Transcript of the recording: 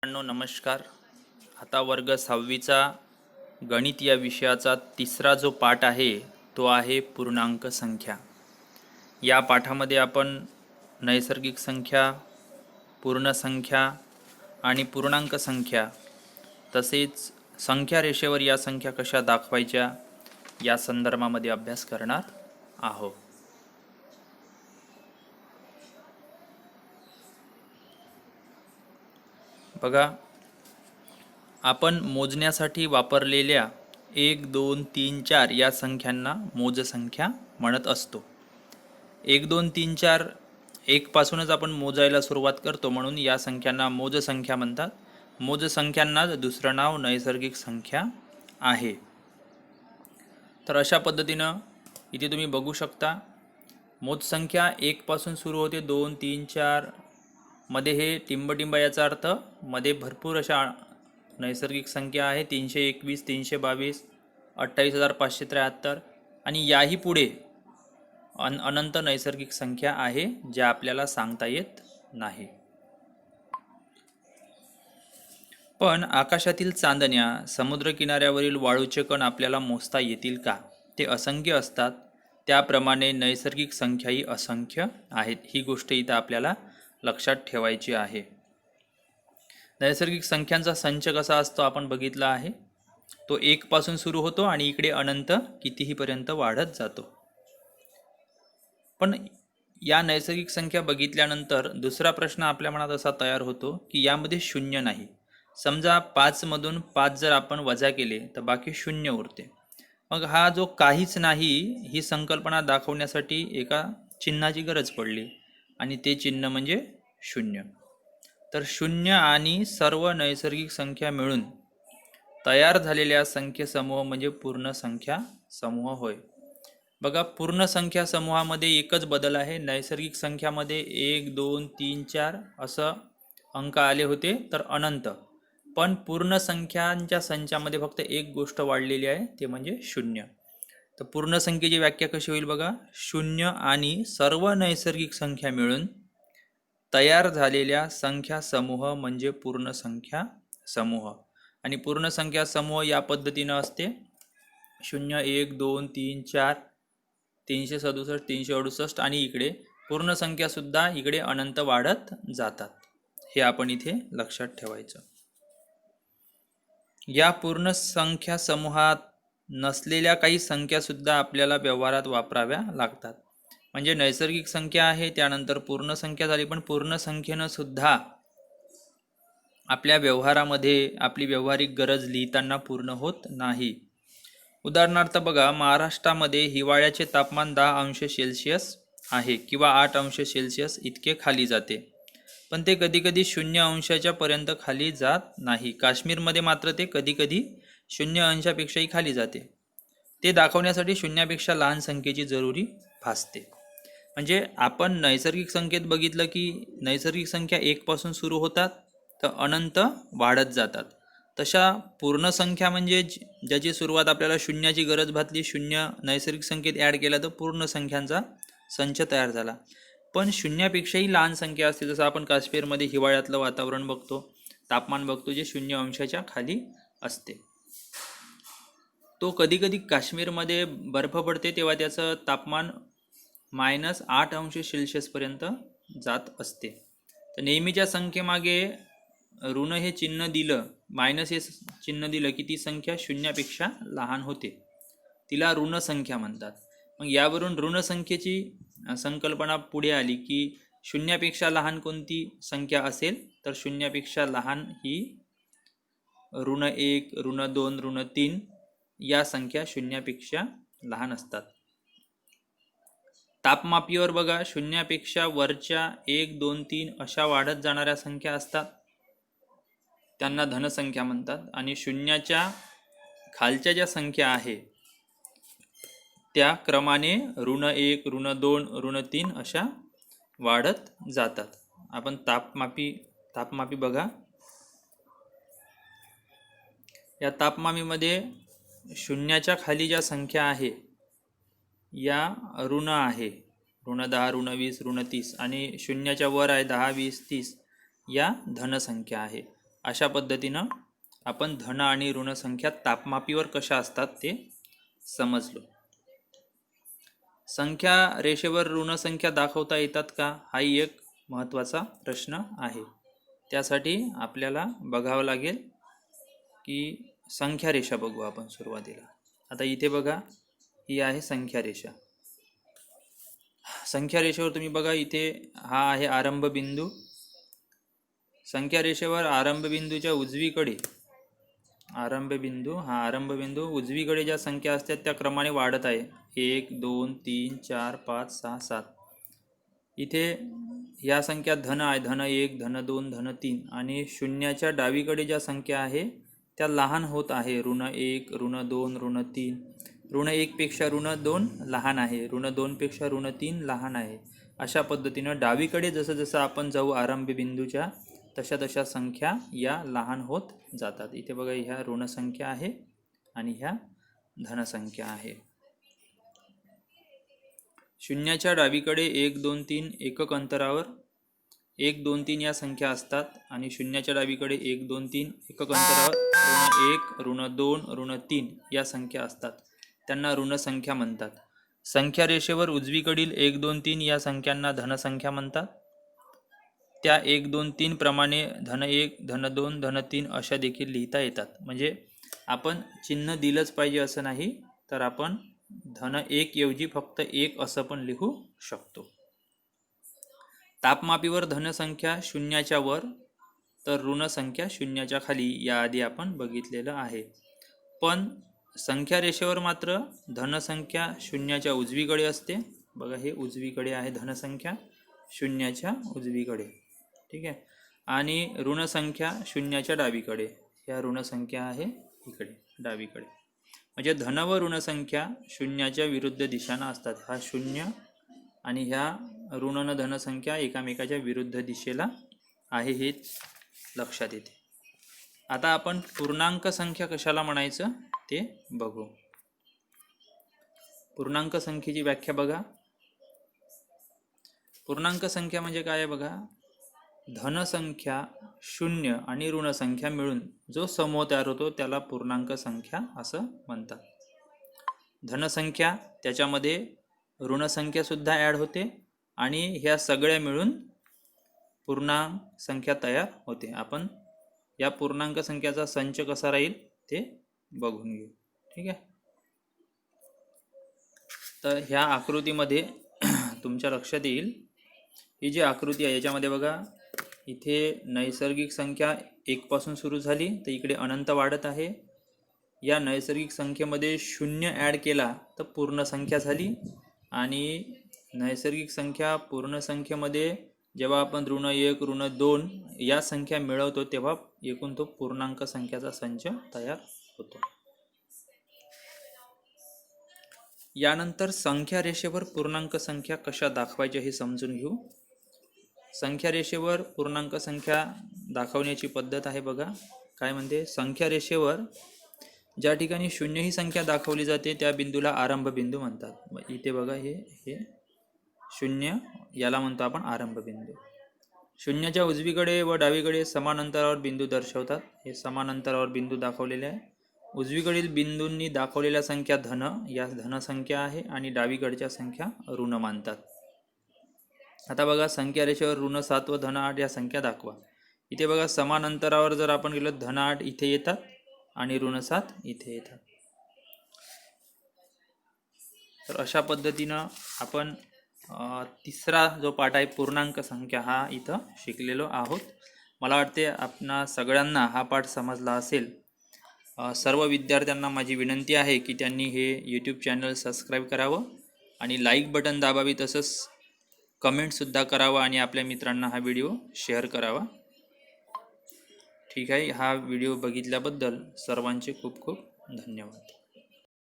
मित्रांनो नमस्कार. आता वर्ग 6वीचा गणित या विषयाचा तिसरा जो पाठ आहे तो आहे पूर्णांक संख्या. या पाठामध्ये आपण नैसर्गिक संख्या, पूर्ण संख्या आणि पूर्णांक संख्या तसेच संख्या रेषेवर या संख्या कशा दाखवायच्या या संदर्भामध्ये अभ्यास करणार आहोत. बघा, आपण मोजण्यासाठी वापरलेल्या 1, 2, 3, 4 या संख्यांना मोजसंख्या म्हणत असतो. 1, 2, 3, 4 एक पासूनच आपण मोजायला सुरुवात करतो, म्हणून या संख्यांना मोजसंख्या म्हणतात. मोजसंख्यांनाच दुसरं नाव नैसर्गिक संख्या आहे. तर अशा पद्धतीनं इथे तुम्ही बघू शकता, मोजसंख्या 1 पासून सुरू होते, 2, 3, 4 मध्ये हे टिंबटिंब, याचा अर्थ मध्ये भरपूर अशा नैसर्गिक संख्या आहे. 321, 322, 28,573 आणि याही पुढे अनंत नैसर्गिक संख्या आहे ज्या आपल्याला सांगता येत नाही. पण आकाशातील चांदण्या, समुद्रकिनाऱ्यावरील वाळूचे कण आपल्याला मोजता येतील का? ते असंख्य असतात. त्याप्रमाणे नैसर्गिक संख्याही असंख्य आहेत. ही गोष्ट इथं आपल्याला लक्षात ठेवायची आहे. नैसर्गिक संख्यांचा संच कसा असतो आपण बघितला आहे. तो 1 पासून सुरू होतो आणि इकडे अनंत कितीही पर्यंत वाढत जातो. पण या नैसर्गिक संख्या बघितल्यानंतर दुसरा प्रश्न आपल्या मनात असा तयार होतो की यामध्ये शून्य नाही. समजा 5 मधून 5 जर आपण वजा केले तर बाकी शून्य उरते. मग हा जो काहीच नाही, ही संकल्पना दाखवण्यासाठी एका चिन्हाची गरज पडली आणि ते चिन्ह म्हणजे शून्य. तर शून्य आणि सर्व नैसर्गिक संख्या मिळून तयार झालेल्या संख्येसमूह म्हणजे पूर्ण संख्या समूह होय. बघा, पूर्ण संख्या समूहामध्ये एकच बदल आहे. नैसर्गिक संख्यामध्ये 1, 2, 3, 4 असं अंक आले होते तर अनंत. पण पूर्ण संख्यांच्या संचामध्ये फक्त एक गोष्ट वाढलेली आहे, ते म्हणजे शून्य. तर पूर्ण संख्येची व्याख्या कशी होईल बघा, शून्य आणि सर्व नैसर्गिक संख्या मिळून तयार झालेल्या संख्या समूह म्हणजे पूर्ण संख्या समूह. आणि पूर्ण संख्या समूह या पद्धतीनं असते: 0, 1, 2, 3, 4, 367, 368 आणि इकडे पूर्ण संख्या सुद्धा इकडे अनंत वाढत जातात. हे आपण इथे लक्षात ठेवायचं. या पूर्ण संख्या समूहात नसलेल्या काही संख्या सुद्धा आपल्याला व्यवहारात वापराव्या लागतात. म्हणजे नैसर्गिक संख्या आहे, त्यानंतर पूर्ण संख्या झाली, पण पूर्ण संख्येनं सुद्धा आपल्या व्यवहारामध्ये आपली व्यावहारिक गरज लिहिताना पूर्ण होत नाही. उदाहरणार्थ बघा, महाराष्ट्रामध्ये हिवाळ्याचे तापमान 10 अंश सेल्सिअस आहे किंवा 8 अंश सेल्सिअस इतके खाली जाते, पण ते कधीकधी 0 अंशाच्या पर्यंत खाली जात नाही. काश्मीरमध्ये मात्र ते कधीकधी 0 अंशापेक्षाही खाली जाते. ते दाखवण्यासाठी शून्यापेक्षा लहान संख्येची जरुरी भासते. म्हणजे आपण नैसर्गिक संख्येत बघितलं की नैसर्गिक संख्या 1 पासून सुरू होतात तर अनंत वाढत जातात. तशा पूर्ण संख्या म्हणजे ज्याची सुरुवात आपल्याला शून्याची गरज भासली, शून्य नैसर्गिक संख्येत ॲड केला तर पूर्ण संख्यांचा संच तयार झाला. पण शून्यापेक्षाही लहान संख्या असते, जसं आपण काश्मीरमध्ये हिवाळ्यातलं वातावरण बघतो, तापमान बघतो, जे 0 अंशाच्या खाली असते. तो कधीकधी काश्मीरमध्ये बर्फ पडते तेव्हा त्याचं तापमान -8 अंश सेल्सिअसपर्यंत जात असते. तर नेहमीच्या संख्येमागे ऋण हे चिन्ह दिलं, मायनस हे चिन्ह दिलं की ती संख्या शून्यापेक्षा लहान होते, तिला ऋण संख्या म्हणतात. मग यावरून ऋण संख्येची संकल्पना पुढे आली की शून्यापेक्षा लहान कोणती संख्या असेल तर शून्यापेक्षा लहान ही -1, -2, -3 या संख्या शून्यापेक्षा लहान असतात. तापमापीवर बघा, शून्यापेक्षा वरच्या 1, 2, 3 अशा वाढत जाणाऱ्या संख्या असतात, त्यांना धनसंख्या म्हणतात. आणि शून्याच्या खालच्या ज्या संख्या आहे त्या क्रमाने -1, -2, -3 अशा वाढत जातात. आपण तापमापी बघा, या तापमापीमध्ये शून्याच्या खाली ज्या संख्या आहे या ऋण आहे, -10, -20, -30, आणि शून्याच्या वर आहे 10, 20, 30 या धनसंख्या आहे. अशा पद्धतीनं आपण धन आणि ऋण संख्या तापमापीवर कशा असतात ते समजलो. संख्या रेषेवर ऋण संख्या दाखवता येतात का, हाही एक महत्त्वाचा प्रश्न आहे. त्यासाठी आपल्याला बघावं लागेल की संख्या रेषा बघू आपण सुरुवातीला. आता इथे बघा, ही आहे संख्या रेषा. संख्या रेषेवर तुम्ही बघा, इथे हा आहे आरंभ बिंदू. संख्या रेषेवर आरंभ बिंदूच्या उजवीकडे आरंभ बिंदू उजवीकडे ज्या संख्या असतात त्या क्रमाने वाढत आहे. 1 2 3 4 5 6 7. इथे या संख्या धन आहे, धन 1 धन 2 धन 3. आणि शून्याच्या डावीकडे ज्या संख्या आहे त्या लहान होत आहे. ऋण 1 ऋण 2 ऋण 3. ऋण 1 पेक्षा ऋण 2 लहान आहे, ऋण 2 पेक्षा ऋण 3 लहान आहे. अशा पद्धतीनं डावीकडे जसं जसं आपण जाऊ आरंभ बिंदूच्या तशा तशा संख्या या लहान होत जातात. इथे बघा, ह्या ऋण संख्या आहे आणि ह्या धनसंख्या आहे. शून्याच्या डावीकडे 1 2 3 एकक अंतरावर 1 2 3 या संख्या असतात आणि शून्याच्या डावीकडे 1 2 3 एकक अंतरावर ऋण 1 ऋण 2 ऋण 3 या संख्या असतात. त्यांना ऋण संख्या म्हणतात. संख्या रेषेवर उजवीकडील 1 2 3 या संख्यांना धनसंख्या म्हणतात. त्या 1 2 3 प्रमाणे धन 1 धन 2 धन 3 अशा देखील लिहिता येतात. म्हणजे आपण चिन्ह दिलंच पाहिजे असं नाही, तर आपण धन 1 ऐवजी फक्त 1 असं पण लिहू शकतो. तापमापीवर धनसंख्या शून्याच्या वर तर ऋण संख्या शून्याच्या खाली, याआधी आपण बघितलेलं आहे. पण संख्या रेषेवर मात्र धनसंख्या शून्याच्या उजवीकडे असते. बघा, हे उजवीकडे आहे धनसंख्या, शून्याच्या उजवीकडे. ठीक आहे. आणि ऋण संख्या शून्याच्या डावीकडे. ह्या ऋण संख्या आहे इकडे डावीकडे. म्हणजे धन व ऋण संख्या शून्याच्या विरुद्ध दिशांना असतात. हा शून्य आणि ह्या ऋण न धन संख्या एकामेकाच्या विरुद्ध दिशेला आहे, हे लक्षात येते. आता आपण पूर्णांक संख्या कशाला म्हणायचं ते बघू. पूर्णांक संख्येची व्याख्या बघा. पूर्णांक संख्या म्हणजे काय आहे बघा, धनसंख्या शून्य आणि ऋण संख्या मिळून जो समूह तयार होतो त्याला पूर्णांक संख्या असं म्हणतात. धनसंख्या त्याच्यामध्ये ऋण संख्या सुद्धा ॲड होते आणि ह्या सगळ्या मिळून पूर्णांक संख्या तयार होते. आपण या पूर्णांक संख्याचा संच कसा राहील ते बघून घेऊ. ठीक आहे. तर ह्या आकृतीमध्ये तुमच्या लक्षात येईल, ही जी आकृती आहे याच्यामध्ये बघा, इथे नैसर्गिक संख्या 1 पासून सुरू झाली तर इकडे अनंत वाढत आहे. या नैसर्गिक संख्येमध्ये शून्य ॲड केला तर पूर्ण संख्या झाली. आणि नैसर्गिक संख्या पूर्ण संख्येमध्ये जेव्हा आपण ऋण 1 ऋण 2 या संख्या मिळवतो तेव्हा एकूण तो पूर्णांक संख्याचा संच तयार होतो. यानंतर संख्या रेषेवर पूर्णांक संख्या कशा दाखवायच्या हे समजून घेऊ. संख्या रेषेवर पूर्णांक संख्या दाखवण्याची पद्धत आहे बघा. काय म्हणते, संख्या रेषेवर ज्या ठिकाणी शून्य ही संख्या दाखवली जाते त्या बिंदूला आरंभ बिंदू म्हणतात. इथे बघा, हे शून्य, याला म्हणतो आपण आरंभ बिंदू. शून्याच्या उजवीकडे व डावीकडे समान अंतरावर बिंदू दर्शवतात. हे समान अंतरावर बिंदू दाखवलेले आहे. उजवीकडील बिंदूंनी दाखवलेल्या संख्या धन या धनसंख्या आहे आणि डावीकडच्या संख्या ऋण मानतात. आता बघा, संख्या रेषेवर ऋण 7 व धन 8 या संख्या दाखवा. इथे बघा, समान अंतरावर जर आपण गेलो धन 8 इथे येतात आणि ऋण 7 इथे येतात. तर अशा पद्धतीनं आपण तिसरा जो पाठ आहे पूर्णांक संख्या हा इथं शिकलेलो आहोत. मला वाटते आपणा सगळ्यांना हा पाठ समजला असेल. सर्व विद्यार्थ्यांना माझी विनंती आहे की त्यांनी हे यूट्यूब चॅनल सबस्क्राईब करावं आणि लाईक बटन दाबावी, तसंच कमेंटसुद्धा करावा आणि आपल्या मित्रांना हा व्हिडिओ शेअर करावा. ठीक आहे. हा व्हिडिओ बघितल्याबद्दल सर्वांचे खूप खूप धन्यवाद.